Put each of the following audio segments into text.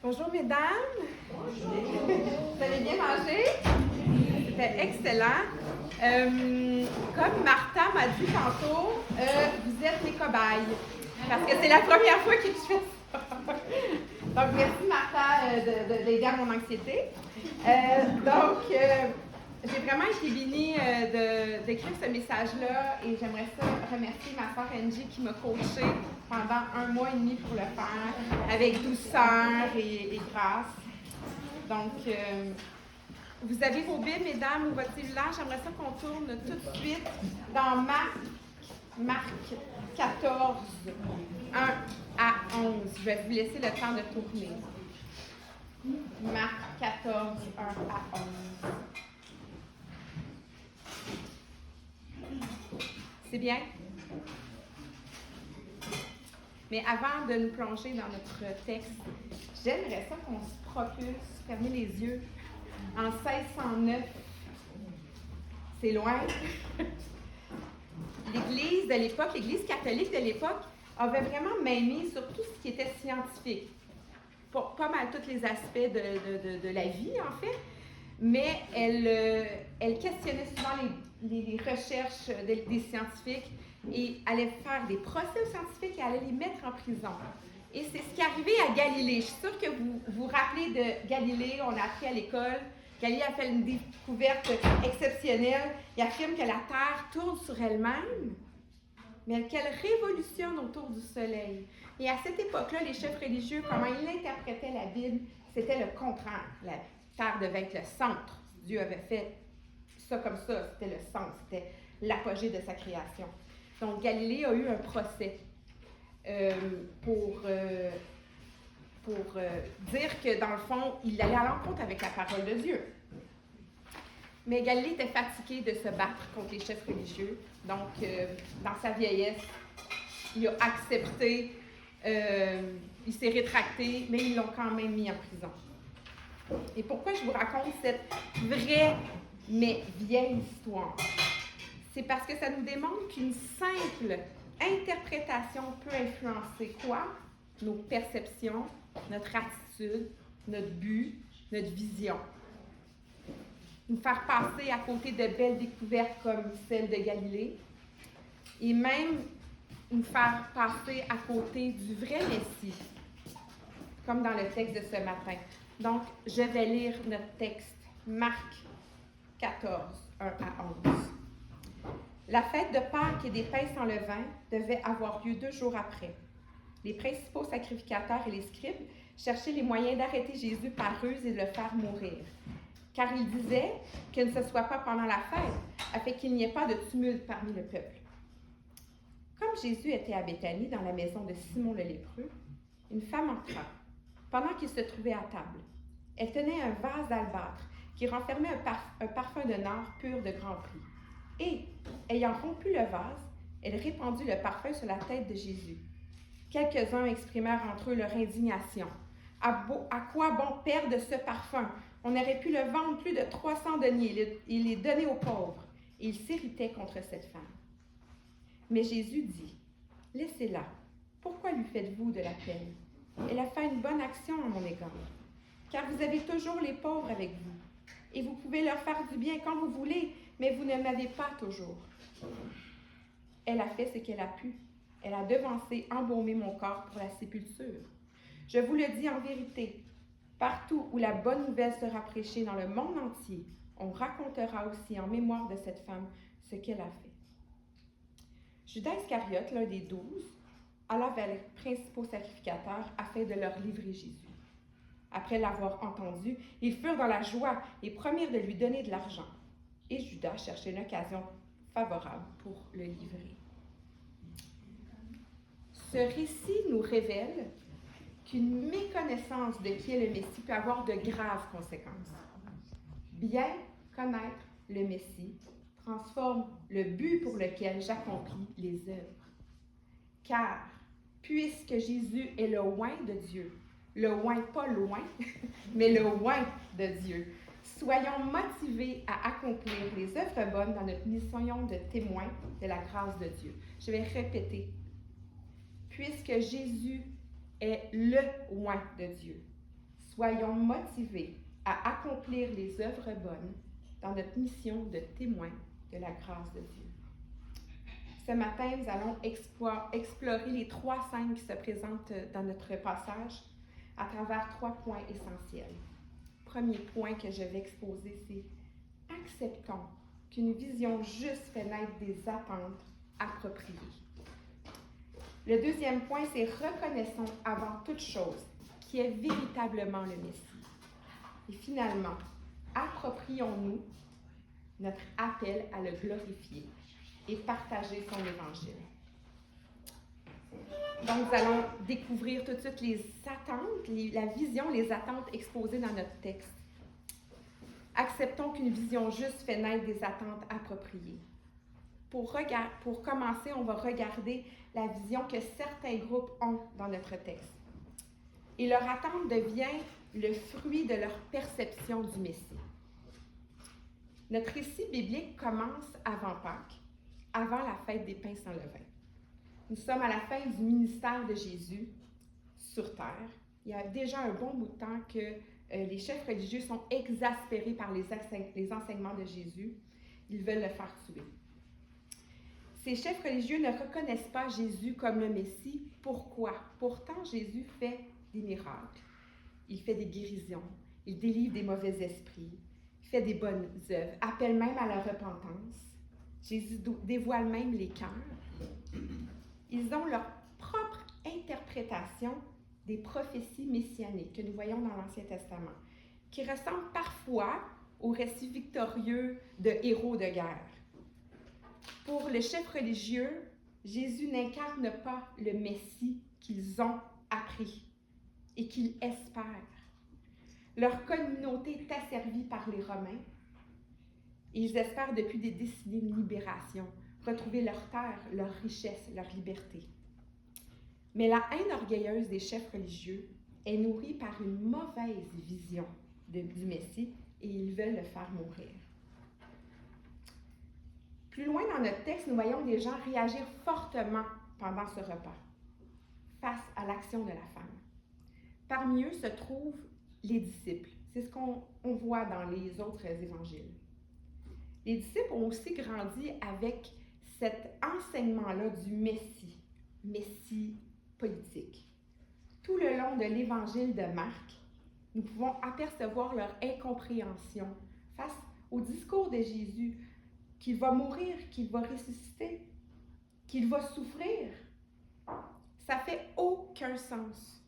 Bonjour mesdames. Bonjour. Vous avez bien mangé? C'était excellent. Comme Martha m'a dit tantôt, vous êtes mes cobayes. Parce que c'est la première fois que je fais ça. Donc merci Martha d'aider à mon anxiété. J'ai vraiment été bénie d'écrire ce message-là et j'aimerais ça remercier ma soeur Angie qui m'a coachée pendant 1 mois et demi pour le faire avec douceur et grâce. Donc, vous avez vos Bibles, mesdames, ou votre cellulaire. J'aimerais ça qu'on tourne tout de suite dans Marc 14, 1 à 11. Je vais vous laisser le temps de tourner. Marc 14, 1 à 11. C'est bien? Mais avant de nous plonger dans notre texte, j'aimerais ça qu'on se propulse, fermer les yeux, en 1609. C'est loin. L'Église de l'époque, l'Église catholique de l'époque, avait vraiment mis sur tout ce qui était scientifique. Pas mal tous les aspects de la vie, en fait. Mais elle questionnait souvent les recherches des scientifiques et allait faire des procès aux scientifiques et allait les mettre en prison. Et c'est ce qui est arrivé à Galilée. Je suis sûre que vous vous rappelez de Galilée, on a appris à l'école. Galilée a fait une découverte exceptionnelle. Il affirme que la Terre tourne sur elle-même, mais qu'elle révolutionne autour du Soleil. Et à cette époque-là, les chefs religieux, comment ils interprétaient la Bible, c'était le contraire. La Terre devait être le centre. Dieu avait fait ça comme ça, c'était le centre, c'était l'apogée de sa création. Donc, Galilée a eu un procès pour dire que, dans le fond, il allait à l'encontre avec la parole de Dieu. Mais Galilée était fatigué de se battre contre les chefs religieux. Donc, dans sa vieillesse, il a accepté, il s'est rétracté, mais ils l'ont quand même mis en prison. Et pourquoi je vous raconte cette vraie, mais vieille histoire? C'est parce que ça nous démontre qu'une simple interprétation peut influencer quoi? Nos perceptions, notre attitude, notre but, notre vision. Nous faire passer à côté de belles découvertes comme celle de Galilée et même nous faire passer à côté du vrai Messie, comme dans le texte de ce matin. Donc, je vais lire notre texte, Marc 14, 1 à 11. La fête de Pâques et des pains sans levain devait avoir lieu 2 jours après. Les principaux sacrificateurs et les scribes cherchaient les moyens d'arrêter Jésus par ruse et de le faire mourir. Car ils disaient que ne se soit pas pendant la fête, afin qu'il n'y ait pas de tumulte parmi le peuple. Comme Jésus était à Béthanie, dans la maison de Simon le lépreux, une femme entra, pendant qu'il se trouvait à table. Elle tenait un vase d'albâtre qui renfermait un parfum de nard pur de grand prix. Et, ayant rompu le vase, elle répandit le parfum sur la tête de Jésus. Quelques-uns exprimèrent entre eux leur indignation. À quoi bon perdre ce parfum? On aurait pu le vendre plus de 300 deniers et les donner aux pauvres. Et ils s'irritaient contre cette femme. Mais Jésus dit, « Laissez-la. Pourquoi lui faites-vous de la peine? Elle a fait une bonne action à mon égard. Car vous avez toujours les pauvres avec vous. Et vous pouvez leur faire du bien quand vous voulez, mais vous ne m'avez pas toujours. Elle a fait ce qu'elle a pu. Elle a devancé embaumer mon corps pour la sépulture. Je vous le dis en vérité, partout où la bonne nouvelle sera prêchée dans le monde entier, on racontera aussi en mémoire de cette femme ce qu'elle a fait. » Judas Iscariote, l'un des 12, alla vers les principaux sacrificateurs afin de leur livrer Jésus. Après l'avoir entendu, ils furent dans la joie et promirent de lui donner de l'argent. Et Judas cherchait une occasion favorable pour le livrer. Ce récit nous révèle qu'une méconnaissance de qui est le Messie peut avoir de graves conséquences. Bien connaître le Messie transforme le but pour lequel j'accomplis les œuvres. Car, puisque Jésus est le oint de Dieu, le oint pas loin, mais le oint de Dieu, soyons motivés à accomplir les œuvres bonnes dans notre mission de témoin de la grâce de Dieu. Je vais répéter. Puisque Jésus est le oint de Dieu, soyons motivés à accomplir les œuvres bonnes dans notre mission de témoin de la grâce de Dieu. Ce matin, nous allons explorer les 3 scènes qui se présentent dans notre passage à travers 3 points essentiels. Premier point que je vais exposer, c'est « Acceptons qu'une vision juste fait naître des attentes appropriées ». Le deuxième point, c'est « Reconnaissons avant toute chose qui est véritablement le Messie ». Et finalement, approprions-nous notre appel à le glorifier et partager son évangile. Donc, nous allons découvrir tout de suite les attentes, la vision, les attentes exposées dans notre texte. Acceptons qu'une vision juste fait naître des attentes appropriées. Pour commencer, on va regarder la vision que certains groupes ont dans notre texte. Et leur attente devient le fruit de leur perception du Messie. Notre récit biblique commence avant Pâques, avant la fête des pains sans levain. Nous sommes à la fin du ministère de Jésus sur terre. Il y a déjà un bon bout de temps que les chefs religieux sont exaspérés par les enseignements de Jésus. Ils veulent le faire tuer. Ces chefs religieux ne reconnaissent pas Jésus comme le Messie. Pourquoi? Pourtant, Jésus fait des miracles. Il fait des guérisons. Il délivre des mauvais esprits. Il fait des bonnes œuvres. Appelle même à la repentance. Jésus dévoile même les cœurs. Ils ont leur propre interprétation des prophéties messianiques que nous voyons dans l'Ancien Testament, qui ressemblent parfois aux récits victorieux de héros de guerre. Pour les chefs religieux, Jésus n'incarne pas le Messie qu'ils ont appris et qu'ils espèrent. Leur communauté est asservie par les Romains. Ils espèrent depuis des décennies une libération, retrouver leur terre, leur richesse, leur liberté. Mais la haine orgueilleuse des chefs religieux est nourrie par une mauvaise vision du Messie et ils veulent le faire mourir. Plus loin dans notre texte, nous voyons des gens réagir fortement pendant ce repas face à l'action de la femme. Parmi eux se trouvent les disciples. C'est ce qu'on voit dans les autres évangiles. Les disciples ont aussi grandi avec cet enseignement-là du Messie politique. Tout le long de l'évangile de Marc, nous pouvons apercevoir leur incompréhension face au discours de Jésus, qu'il va mourir, qu'il va ressusciter, qu'il va souffrir. Ça fait aucun sens.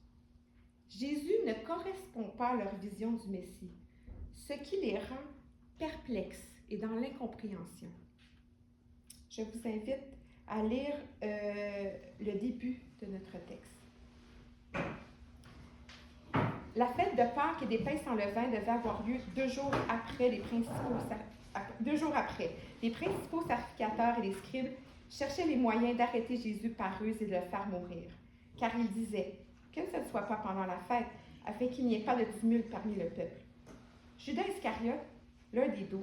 Jésus ne correspond pas à leur vision du Messie, ce qui les rend perplexes et dans l'incompréhension. Je vous invite à lire le début de notre texte. La fête de Pâques et des pains sans levain devait avoir lieu 2 jours après. Les principaux sacrificateurs et les scribes cherchaient les moyens d'arrêter Jésus par ruse et de le faire mourir, car ils disaient que ce ne soit pas pendant la fête, afin qu'il n'y ait pas de tumulte parmi le peuple. Judas Iscariote, l'un des 12,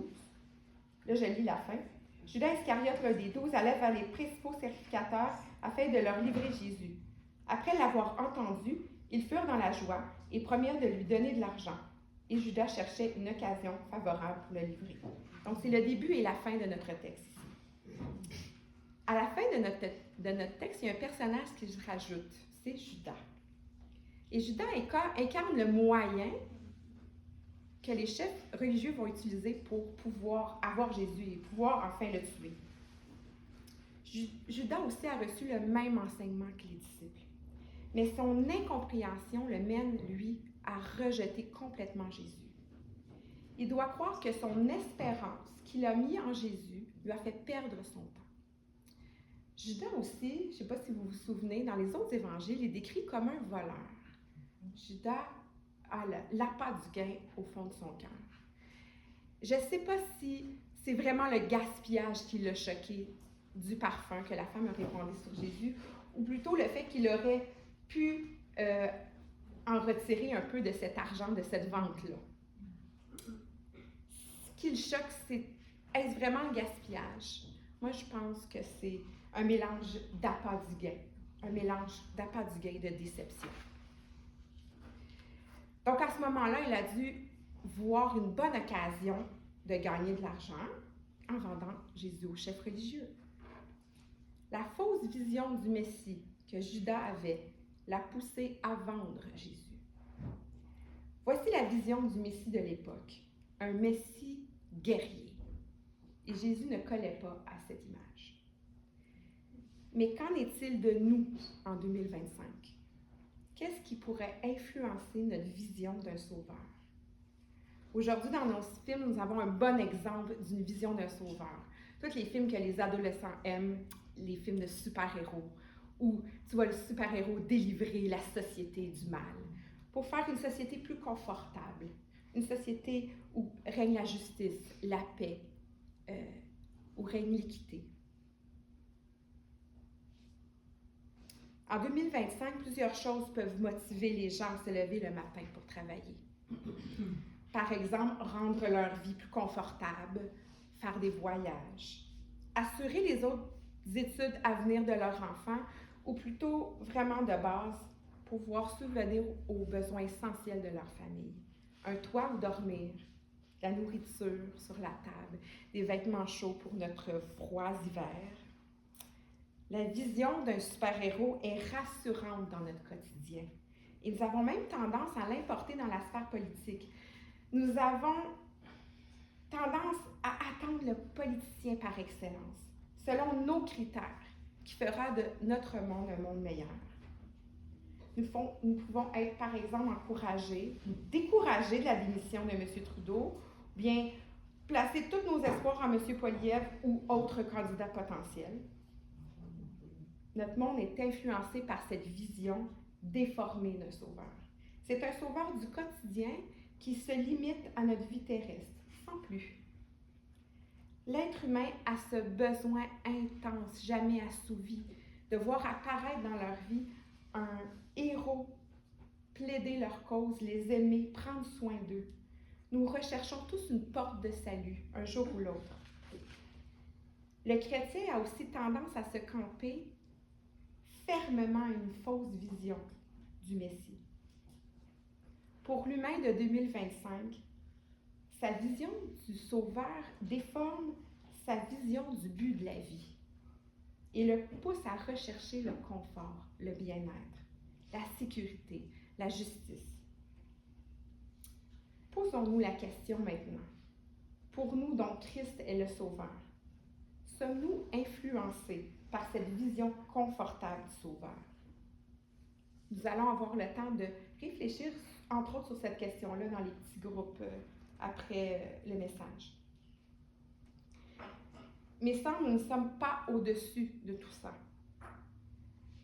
là je lis la fin, Judas Iscariote, l'un des 12, allait vers les principaux sacrificateurs afin de leur livrer Jésus. Après l'avoir entendu, ils furent dans la joie et promirent de lui donner de l'argent. Et Judas cherchait une occasion favorable pour le livrer. Donc, c'est le début et la fin de notre texte ici. À la fin de notre texte, il y a un personnage qui se rajoute, c'est Judas. Et Judas incarne le moyen que les chefs religieux vont utiliser pour pouvoir avoir Jésus et pouvoir enfin le tuer. Judas aussi a reçu le même enseignement que les disciples. Mais son incompréhension le mène, lui, à rejeter complètement Jésus. Il doit croire que son espérance qu'il a mis en Jésus lui a fait perdre son temps. Judas aussi, je ne sais pas si vous vous souvenez, dans les autres évangiles, il est décrit comme un voleur. Judas a l'appât du gain au fond de son cœur. Je ne sais pas si c'est vraiment le gaspillage qui l'a choqué du parfum que la femme a répandu sur Jésus, ou plutôt le fait qu'il aurait pu en retirer un peu de cet argent, de cette vente-là. Ce qui le choque, c'est est-ce vraiment le gaspillage? Moi, je pense que c'est un mélange d'appât du gain, un mélange d'appât du gain et de déception. Donc, à ce moment-là, il a dû voir une bonne occasion de gagner de l'argent en vendant Jésus aux chefs religieux. La fausse vision du Messie que Judas avait l'a poussé à vendre Jésus. Voici la vision du Messie de l'époque, un Messie guerrier. Et Jésus ne collait pas à cette image. Mais qu'en est-il de nous en 2025? Qu'est-ce qui pourrait influencer notre vision d'un sauveur? Aujourd'hui, dans nos films, nous avons un bon exemple d'une vision d'un sauveur. Tous les films que les adolescents aiment, les films de super-héros, où tu vois le super-héros délivrer la société du mal, pour faire une société plus confortable, une société où règne la justice, la paix, où règne l'équité. En 2025, plusieurs choses peuvent motiver les gens à se lever le matin pour travailler. Par exemple, rendre leur vie plus confortable, faire des voyages, assurer les autres études à venir de leur enfant, ou plutôt vraiment de base, pouvoir subvenir aux besoins essentiels de leur famille. Un toit où dormir, la nourriture sur la table, des vêtements chauds pour notre froid hiver. La vision d'un super-héros est rassurante dans notre quotidien. Et nous avons même tendance à l'importer dans la sphère politique. Nous avons tendance à attendre le politicien par excellence, selon nos critères, qui fera de notre monde un monde meilleur. Nous pouvons être, par exemple, encouragés, découragés de la démission de M. Trudeau, ou bien placer tous nos espoirs en M. Poilievre ou autres candidats potentiels. Notre monde est influencé par cette vision déformée d'un sauveur. C'est un sauveur du quotidien qui se limite à notre vie terrestre, sans plus. L'être humain a ce besoin intense, jamais assouvi, de voir apparaître dans leur vie un héros, plaider leur cause, les aimer, prendre soin d'eux. Nous recherchons tous une porte de salut, un jour ou l'autre. Le chrétien a aussi tendance à se camper fermement à une fausse vision du Messie. Pour l'humain de 2025, sa vision du Sauveur déforme sa vision du but de la vie et le pousse à rechercher le confort, le bien-être, la sécurité, la justice. Posons-nous la question maintenant. Pour nous, donc, Christ est le Sauveur. Sommes-nous influencés par cette vision confortable du Sauveur? Nous allons avoir le temps de réfléchir, entre autres, sur cette question-là dans les petits groupes après le message. Mais sans, nous ne sommes pas au-dessus de tout ça.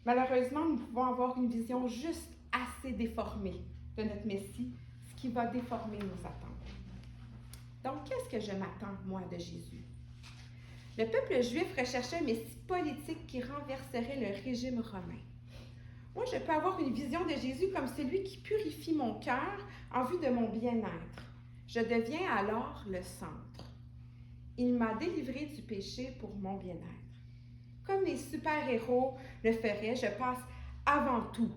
Malheureusement, nous pouvons avoir une vision juste assez déformée de notre Messie, ce qui va déformer nos attentes. Donc, qu'est-ce que je m'attends, moi, de Jésus? Le peuple juif recherchait un Messie politique qui renverserait le régime romain. Moi, je peux avoir une vision de Jésus comme celui qui purifie mon cœur en vue de mon bien-être. Je deviens alors le centre. Il m'a délivré du péché pour mon bien-être. Comme les super-héros le feraient, je passe avant tout,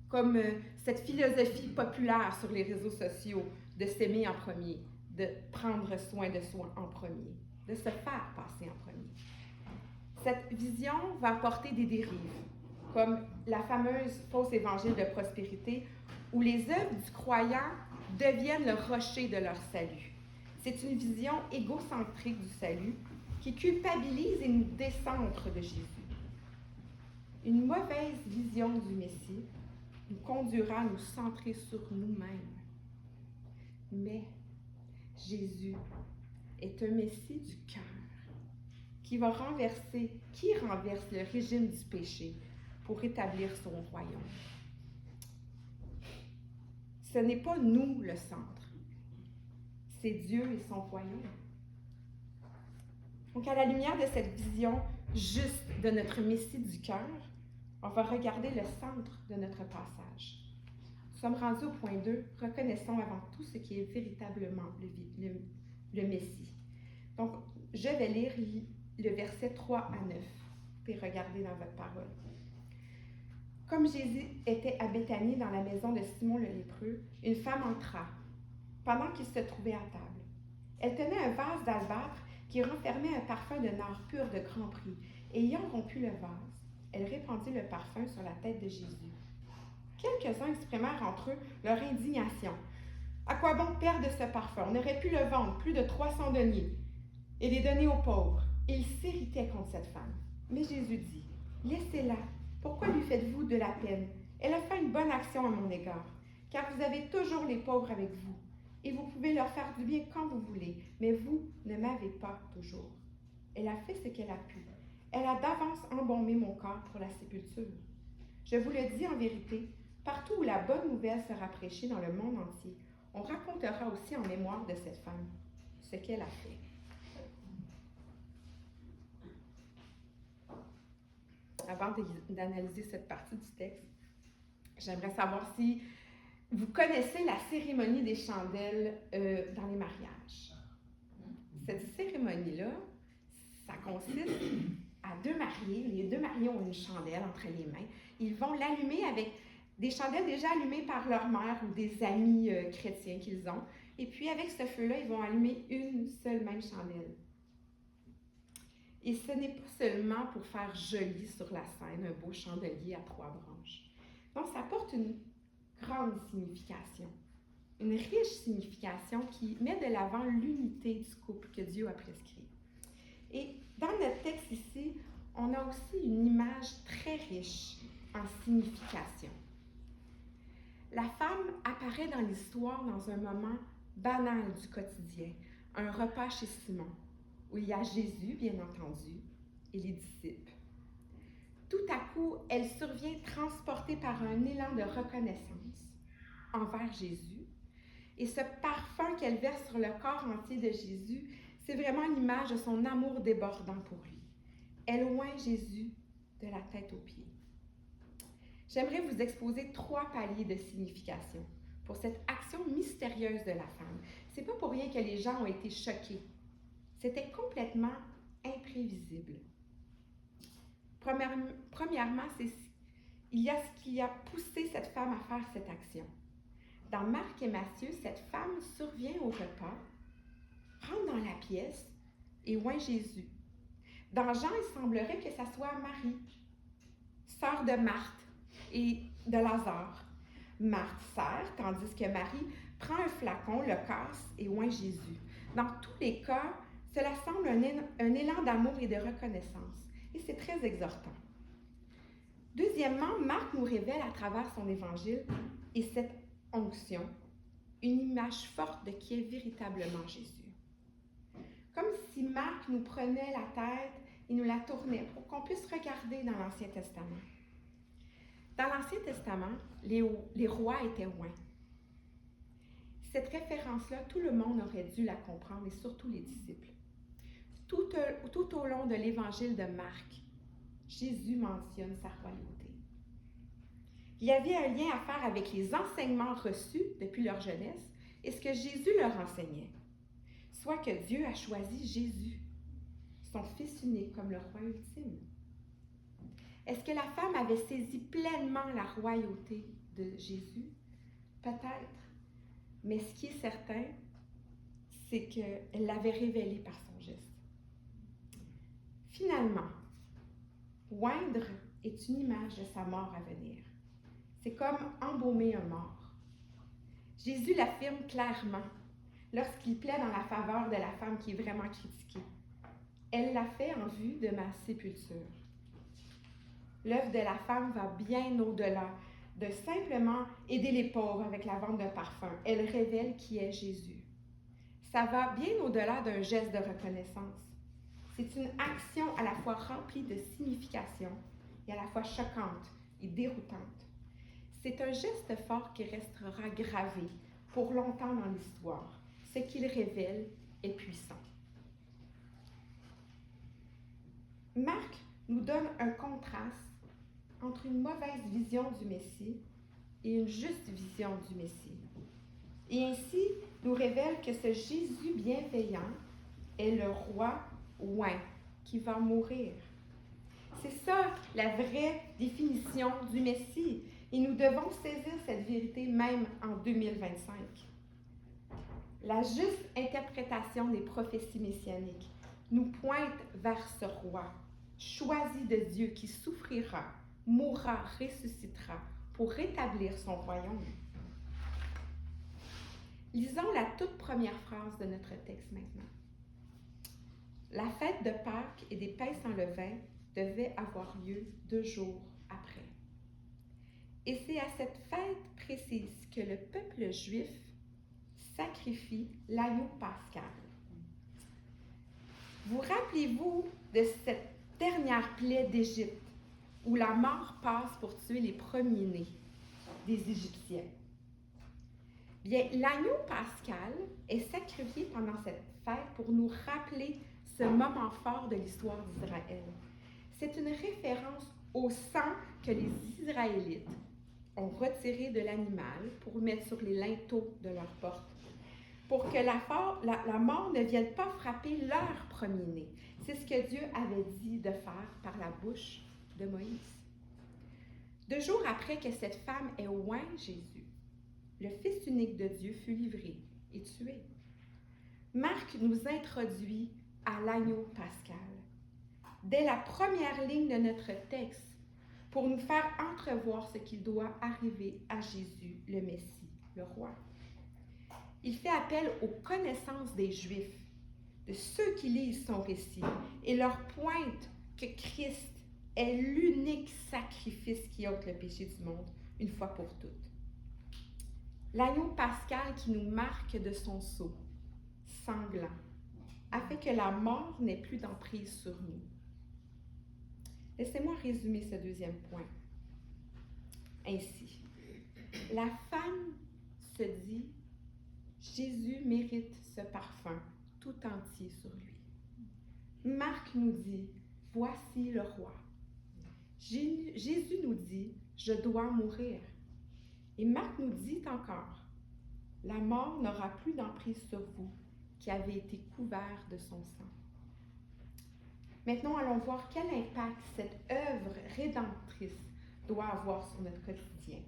comme cette philosophie populaire sur les réseaux sociaux, de s'aimer en premier, de prendre soin de soi en premier, de se faire passer en premier. Cette vision va apporter des dérives, comme la fameuse fausse évangile de prospérité, où les œuvres du croyant deviennent le rocher de leur salut. C'est une vision égocentrique du salut qui culpabilise et nous décentre de Jésus. Une mauvaise vision du Messie nous conduira à nous centrer sur nous-mêmes. Mais Jésus est un Messie du cœur qui renverse le régime du péché pour établir son royaume. Ce n'est pas nous le centre, c'est Dieu et son royaume. Donc, à la lumière de cette vision juste de notre Messie du cœur, on va regarder le centre de notre passage. Nous sommes rendus au point 2, reconnaissons avant tout ce qui est véritablement le Messie. Donc, je vais lire le verset 3 à 9. Vous pouvez regarder dans votre parole. Comme Jésus était à Béthanie dans la maison de Simon le lépreux, une femme entra, pendant qu'il se trouvait à table. Elle tenait un vase d'albâtre qui renfermait un parfum de nard pur de grand prix, et ayant rompu le vase, elle répandit le parfum sur la tête de Jésus. Quelques-uns exprimèrent entre eux leur indignation. À quoi bon perdre ce parfum? On aurait pu le vendre plus de 300 deniers et les donner aux pauvres. Et ils s'irritaient contre cette femme. Mais Jésus dit, laissez-la. Pourquoi lui faites-vous de la peine? Elle a fait une bonne action à mon égard, car vous avez toujours les pauvres avec vous, et vous pouvez leur faire du bien quand vous voulez, mais vous ne m'avez pas toujours. Elle a fait ce qu'elle a pu. Elle a d'avance embaumé mon corps pour la sépulture. Je vous le dis en vérité, partout où la bonne nouvelle sera prêchée dans le monde entier, on racontera aussi en mémoire de cette femme ce qu'elle a fait. Avant d'analyser cette partie du texte, j'aimerais savoir si vous connaissez la cérémonie des chandelles dans les mariages. Cette cérémonie-là, ça consiste à deux mariés. Les deux mariés ont une chandelle entre les mains. Ils vont l'allumer avec des chandelles déjà allumées par leur mère ou des amis chrétiens qu'ils ont. Et puis, avec ce feu-là, ils vont allumer une seule même chandelle. Et ce n'est pas seulement pour faire joli sur la scène, un beau chandelier à 3 branches. Donc, ça porte une grande signification, une riche signification qui met de l'avant l'unité du couple que Dieu a prescrit. Et dans notre texte ici, on a aussi une image très riche en signification. La femme apparaît dans l'histoire dans un moment banal du quotidien, un repas chez Simon, où il y a Jésus, bien entendu, et les disciples. Tout à coup, elle survient transportée par un élan de reconnaissance envers Jésus. Et ce parfum qu'elle verse sur le corps entier de Jésus, c'est vraiment l'image de son amour débordant pour lui. Elle oint Jésus de la tête aux pieds. J'aimerais vous exposer 3 paliers de signification pour cette action mystérieuse de la femme. C'est pas pour rien que les gens ont été choqués. C'était complètement imprévisible. Premièrement, il y a ce qui a poussé cette femme à faire cette action. Dans Marc et Matthieu, cette femme survient au repas, rentre dans la pièce et oint Jésus. Dans Jean, il semblerait que ça soit Marie, sœur de Marthe et de Lazare. Marthe sert, tandis que Marie prend un flacon, le casse et oint Jésus. Dans tous les cas, cela semble un élan d'amour et de reconnaissance, et c'est très exhortant. Deuxièmement, Marc nous révèle à travers son évangile et cette onction une image forte de qui est véritablement Jésus. Comme si Marc nous prenait la tête et nous la tournait pour qu'on puisse regarder dans l'Ancien Testament. Dans l'Ancien Testament, les rois étaient oints. Cette référence-là, tout le monde aurait dû la comprendre, et surtout les disciples. Tout au long de l'évangile de Marc, Jésus mentionne sa royauté. Il y avait un lien à faire avec les enseignements reçus depuis leur jeunesse et ce que Jésus leur enseignait. Soit que Dieu a choisi Jésus, son Fils unique, comme le roi ultime. Est-ce que la femme avait saisi pleinement la royauté de Jésus? Peut-être. Mais ce qui est certain, c'est qu'elle l'avait révélé par son geste. Finalement, oindre est une image de sa mort à venir. C'est comme embaumer un mort. Jésus l'affirme clairement lorsqu'il plaide en la faveur de la femme qui est vraiment critiquée. Elle l'a fait en vue de ma sépulture. L'œuvre de la femme va bien au-delà de simplement aider les pauvres avec la vente d'un parfum. Elle révèle qui est Jésus. Ça va bien au-delà d'un geste de reconnaissance. C'est une action à la fois remplie de signification et à la fois choquante et déroutante. C'est un geste fort qui restera gravé pour longtemps dans l'histoire. Ce qu'il révèle est puissant. Marc nous donne un contraste entre une mauvaise vision du Messie et une juste vision du Messie. Et ainsi nous révèle que ce Jésus bienveillant est le roi oint qui va mourir. C'est ça la vraie définition du Messie. Et nous devons saisir cette vérité même en 2025. La juste interprétation des prophéties messianiques nous pointe vers ce roi, choisi de Dieu, qui souffrira, mourra, ressuscitera pour rétablir son royaume. Lisons la toute première phrase de notre texte maintenant. La fête de Pâques et des pains sans levain devait avoir lieu 2 jours après. Et c'est à cette fête précise que le peuple juif sacrifie l'agneau pascal. Vous rappelez-vous de cette dernière plaie d'Égypte où la mort passe pour tuer les premiers-nés des Égyptiens? Bien, l'agneau pascal est sacrifié pendant cette fête pour nous rappeler ce moment fort de l'histoire d'Israël. C'est une référence au sang que les Israélites ont retiré de l'animal pour mettre sur les linteaux de leur porte, pour que la mort ne vienne pas frapper leur premier-né. C'est ce que Dieu avait dit de faire par la bouche de Moïse. 2 jours après que cette femme ait oint Jésus, le Fils unique de Dieu fut livré et tué. Marc nous introduit à l'agneau pascal, dès la première ligne de notre texte, pour nous faire entrevoir ce qu'il doit arriver à Jésus, le Messie, le roi. Il fait appel aux connaissances des Juifs, de ceux qui lisent son récit, et leur pointe que Christ est l'unique sacrifice qui ôte le péché du monde, une fois pour toutes. L'agneau pascal qui nous marque de son sceau, sanglant, a fait que la mort n'ait plus d'emprise sur nous. Laissez-moi résumer ce deuxième point. Ainsi, la femme se dit, Jésus mérite ce parfum tout entier sur lui. Marc nous dit, voici le roi. Jésus nous dit, je dois mourir. Et Marc nous dit encore, la mort n'aura plus d'emprise sur vous, qui avez été couvert de son sang. Maintenant, allons voir quel impact cette œuvre rédemptrice doit avoir sur notre quotidien.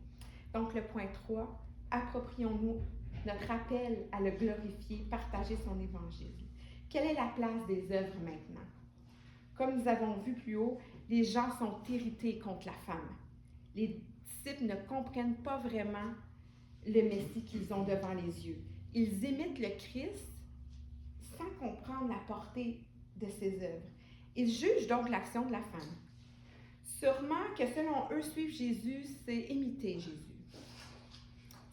Donc, le point 3, approprions-nous notre appel à le glorifier, partager son évangile. Quelle est la place des œuvres maintenant? Comme nous avons vu plus haut, les gens sont irrités contre la femme. Les disciples ne comprennent pas vraiment le Messie qu'ils ont devant les yeux. Ils imitent le Christ sans comprendre la portée de ses œuvres. Ils jugent donc l'action de la femme. Sûrement que selon eux, suivre Jésus, c'est imiter Jésus.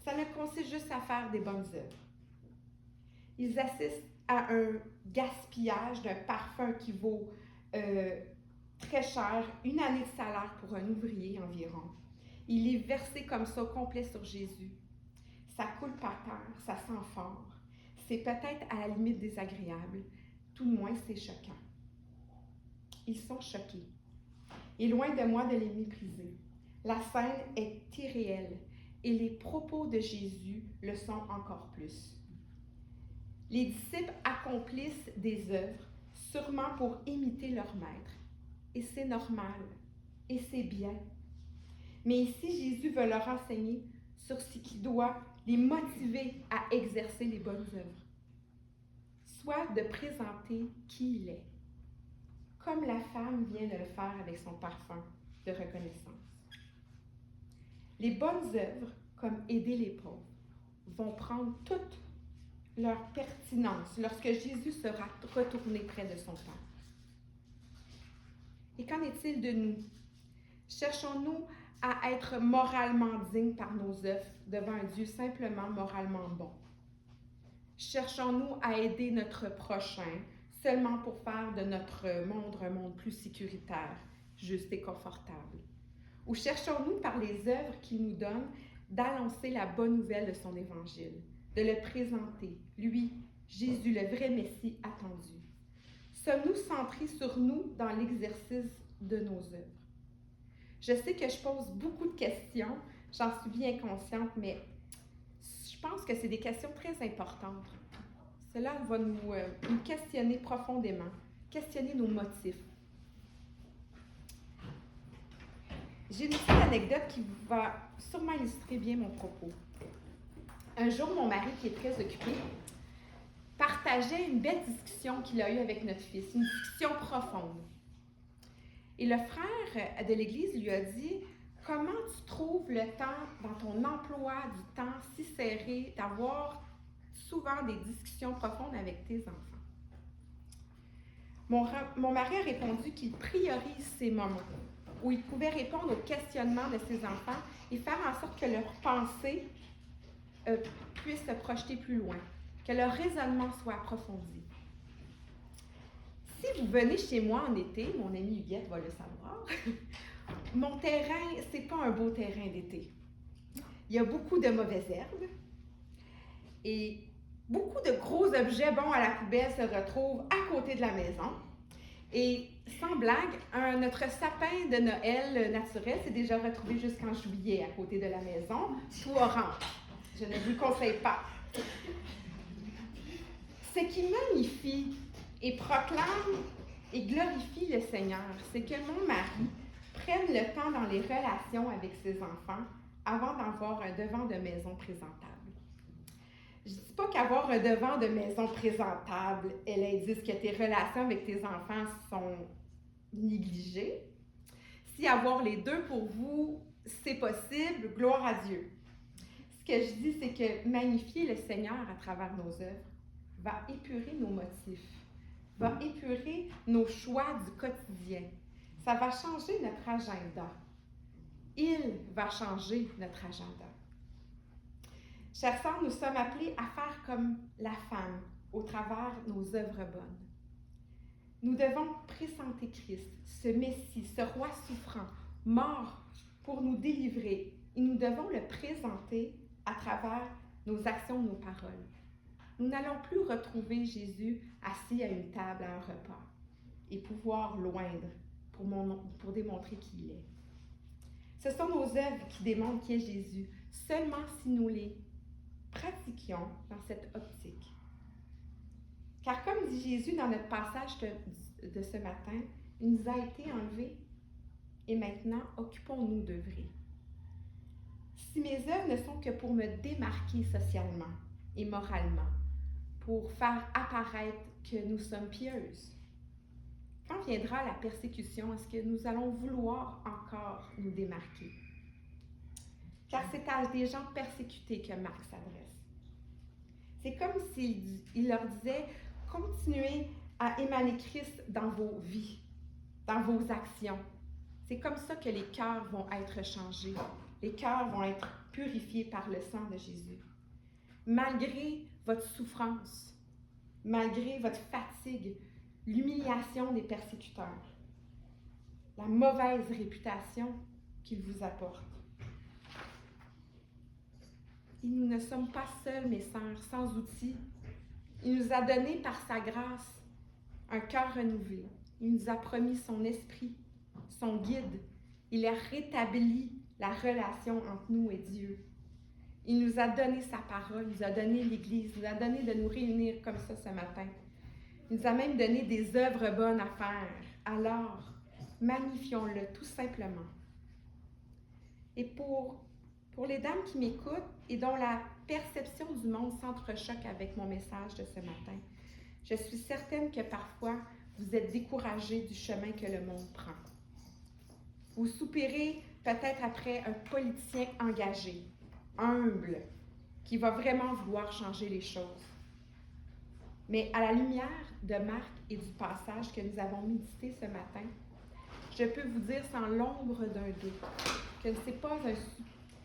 Ça ne consiste juste à faire des bonnes œuvres. Ils assistent à un gaspillage d'un parfum qui vaut très cher, 1 année de salaire pour un ouvrier environ. Il est versé comme ça, complet sur Jésus. Ça coule par terre, ça sent fort. C'est peut-être à la limite désagréable, tout de moins c'est choquant. Ils sont choqués. Et loin de moi de les mépriser. La scène est irréelle et les propos de Jésus le sont encore plus. Les disciples accomplissent des œuvres sûrement pour imiter leur maître. Et c'est normal. Et c'est bien. Mais ici, Jésus veut leur enseigner sur ce qui doit les motiver à exercer les bonnes œuvres. Soit de présenter qui il est, comme la femme vient de le faire avec son parfum de reconnaissance. Les bonnes œuvres, comme aider les pauvres, vont prendre toute leur pertinence lorsque Jésus sera retourné près de son Père. Et qu'en est-il de nous? Cherchons-nous à être moralement dignes par nos œuvres devant un Dieu simplement moralement bon? Cherchons-nous à aider notre prochain seulement pour faire de notre monde un monde plus sécuritaire, juste et confortable? Ou cherchons-nous par les œuvres qu'il nous donne d'annoncer la bonne nouvelle de son évangile, de le présenter, lui, Jésus, le vrai Messie attendu? Sommes-nous centrés sur nous dans l'exercice de nos œuvres? Je sais que je pose beaucoup de questions, j'en suis bien consciente, mais je pense que c'est des questions très importantes. Cela va nous questionner profondément, questionner nos motifs. J'ai une petite anecdote qui va sûrement illustrer bien mon propos. Un jour, mon mari, qui est très occupé, partageait une belle discussion qu'il a eue avec notre fils, une discussion profonde. Et le frère de l'Église lui a dit « Comment tu trouves le temps, dans ton emploi du temps si serré, d'avoir souvent des discussions profondes avec tes enfants? » Mon mari a répondu qu'il priorise ces moments où il pouvait répondre aux questionnements de ses enfants et faire en sorte que leurs pensées puissent se projeter plus loin, que leur raisonnement soit approfondi. Si vous venez chez moi en été, mon amie Huguette va le savoir, mon terrain, c'est pas un beau terrain d'été. Il y a beaucoup de mauvaises herbes et beaucoup de gros objets bons à la poubelle se retrouvent à côté de la maison. Et sans blague, notre sapin de Noël naturel s'est déjà retrouvé jusqu'en juillet à côté de la maison, tout orange. Je ne vous le conseille pas. Ce qui magnifie et proclame et glorifie le Seigneur, c'est que mon mari prenne le temps dans les relations avec ses enfants avant d'avoir un devant de maison présentable. Je ne dis pas qu'avoir un devant de maison présentable est l'indice que tes relations avec tes enfants sont négligées. Si avoir les deux pour vous, c'est possible, gloire à Dieu. Ce que je dis, c'est que magnifier le Seigneur à travers nos œuvres va épurer nos motifs, va épurer nos choix du quotidien. Ça va changer notre agenda. Il va changer notre agenda. Chers sœurs, nous sommes appelés à faire comme la femme au travers nos œuvres bonnes. Nous devons présenter Christ, ce Messie, ce roi souffrant, mort pour nous délivrer, et nous devons le présenter à travers nos actions, nos paroles. Nous n'allons plus retrouver Jésus assis à une table à un repas et pouvoir l'oindre pour démontrer qui il est. Ce sont nos œuvres qui démontrent qui est Jésus, seulement si nous les pratiquions dans cette optique. Car comme dit Jésus dans notre passage de ce matin, il nous a été enlevé et maintenant occupons-nous d'œuvrer. Si mes œuvres ne sont que pour me démarquer socialement et moralement, pour faire apparaître que nous sommes pieuses, quand viendra la persécution, est-ce que nous allons vouloir encore nous démarquer? Car c'est à des gens persécutés que Marc s'adresse. C'est comme s'il leur disait « Continuez à émaner Christ dans vos vies, dans vos actions. » C'est comme ça que les cœurs vont être changés. Les cœurs vont être purifiés par le sang de Jésus. Malgré votre souffrance, malgré votre fatigue, l'humiliation des persécuteurs, la mauvaise réputation qu'ils vous apportent. Et nous ne sommes pas seuls, mes sœurs, sans outils. Il nous a donné par sa grâce un cœur renouvelé. Il nous a promis son esprit, son guide. Il a rétabli la relation entre nous et Dieu. Il nous a donné sa parole, il nous a donné l'Église, il nous a donné de nous réunir comme ça ce matin. Il nous a même donné des œuvres bonnes à faire. Alors, magnifions-le tout simplement. Et pour les dames qui m'écoutent et dont la perception du monde s'entrechoque avec mon message de ce matin, je suis certaine que parfois, vous êtes découragées du chemin que le monde prend. Vous soupirez peut-être après un politicien engagé, humble, qui va vraiment vouloir changer les choses. Mais à la lumière de Marc et du passage que nous avons médité ce matin, je peux vous dire sans l'ombre d'un doute que ce n'est pas un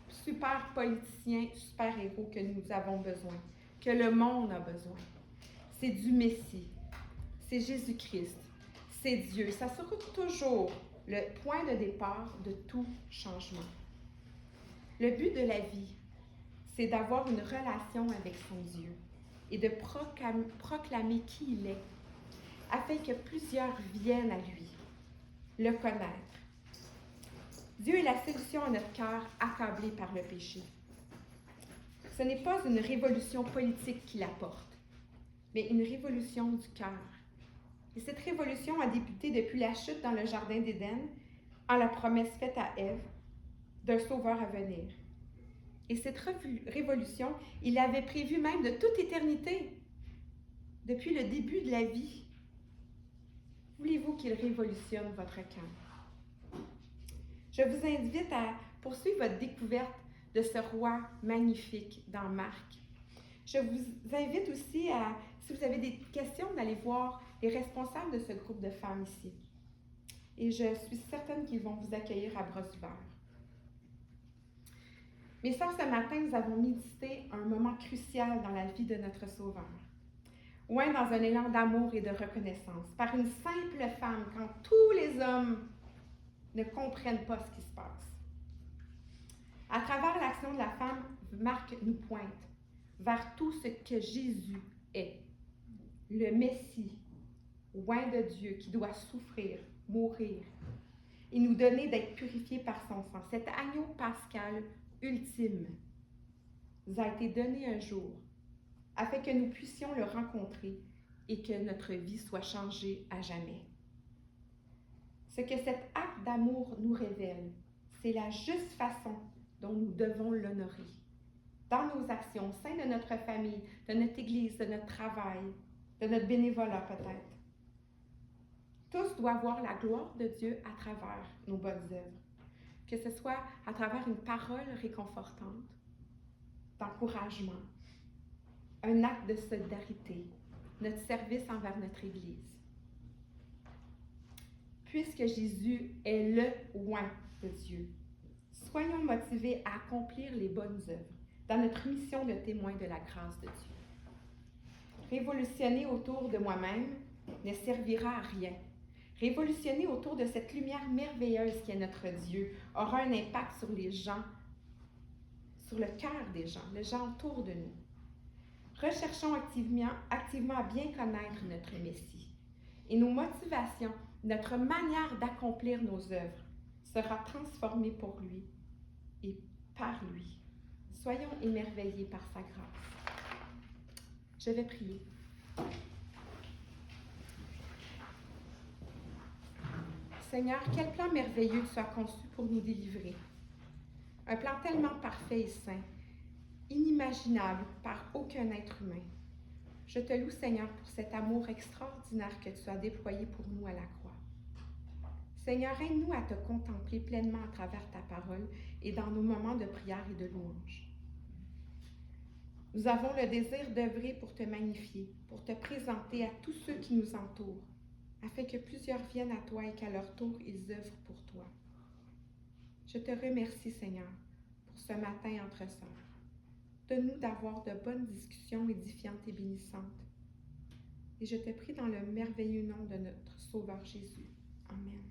super politicien, super héros que nous avons besoin, que le monde a besoin. C'est du Messie, c'est Jésus-Christ, c'est Dieu. Ça sera toujours le point de départ de tout changement. Le but de la vie, c'est d'avoir une relation avec son Dieu et de proclamer qui il est, afin que plusieurs viennent à lui, le connaître. Dieu est la solution à notre cœur accablé par le péché. Ce n'est pas une révolution politique qu'il apporte, mais une révolution du cœur. Et cette révolution a débuté depuis la chute dans le jardin d'Éden, en la promesse faite à Ève, d'un sauveur à venir. Et cette révolution, il l'avait prévue même de toute éternité, depuis le début de la vie. Voulez-vous qu'il révolutionne votre cœur? Je vous invite à poursuivre votre découverte de ce roi magnifique dans Marc. Je vous invite aussi à, si vous avez des questions, d'aller voir les responsables de ce groupe de femmes ici. Et je suis certaine qu'ils vont vous accueillir à bras ouverts. Mes sœurs, ce matin, nous avons médité un moment crucial dans la vie de notre Sauveur. Ouais, dans un élan d'amour et de reconnaissance, par une simple femme, quand tous les hommes ne comprennent pas ce qui se passe. À travers l'action de la femme, Marc nous pointe vers tout ce que Jésus est, le Messie, loin de Dieu, qui doit souffrir, mourir, et nous donner d'être purifiés par son sang. Cet agneau pascal ultime nous a été donné un jour, afin que nous puissions le rencontrer et que notre vie soit changée à jamais. Ce que cet acte d'amour nous révèle, c'est la juste façon dont nous devons l'honorer. Dans nos actions, au sein de notre famille, de notre Église, de notre travail, de notre bénévolat peut-être. Tous doivent voir la gloire de Dieu à travers nos bonnes œuvres, que ce soit à travers une parole réconfortante, d'encouragement, un acte de solidarité, notre service envers notre Église. Puisque Jésus est le oint de Dieu, soyons motivés à accomplir les bonnes œuvres dans notre mission de témoin de la grâce de Dieu. Révolutionner autour de moi-même ne servira à rien. Révolutionner autour de cette lumière merveilleuse qui est notre Dieu aura un impact sur les gens, sur le cœur des gens, les gens autour de nous. Recherchons activement à bien connaître notre Messie. Et nos motivations, notre manière d'accomplir nos œuvres sera transformée pour lui et par lui. Soyons émerveillés par sa grâce. Je vais prier. Seigneur, quel plan merveilleux tu as conçu pour nous délivrer. Un plan tellement parfait et saint, inimaginable par aucun être humain. Je te loue, Seigneur, pour cet amour extraordinaire que tu as déployé pour nous à la croix. Seigneur, aide-nous à te contempler pleinement à travers ta parole et dans nos moments de prière et de louange. Nous avons le désir d'œuvrer pour te magnifier, pour te présenter à tous ceux qui nous entourent, afin que plusieurs viennent à toi et qu'à leur tour, ils œuvrent pour toi. Je te remercie, Seigneur, pour ce matin entre sœurs. Donne-nous d'avoir de bonnes discussions édifiantes et bénissantes. Et je te prie dans le merveilleux nom de notre Sauveur Jésus. Amen.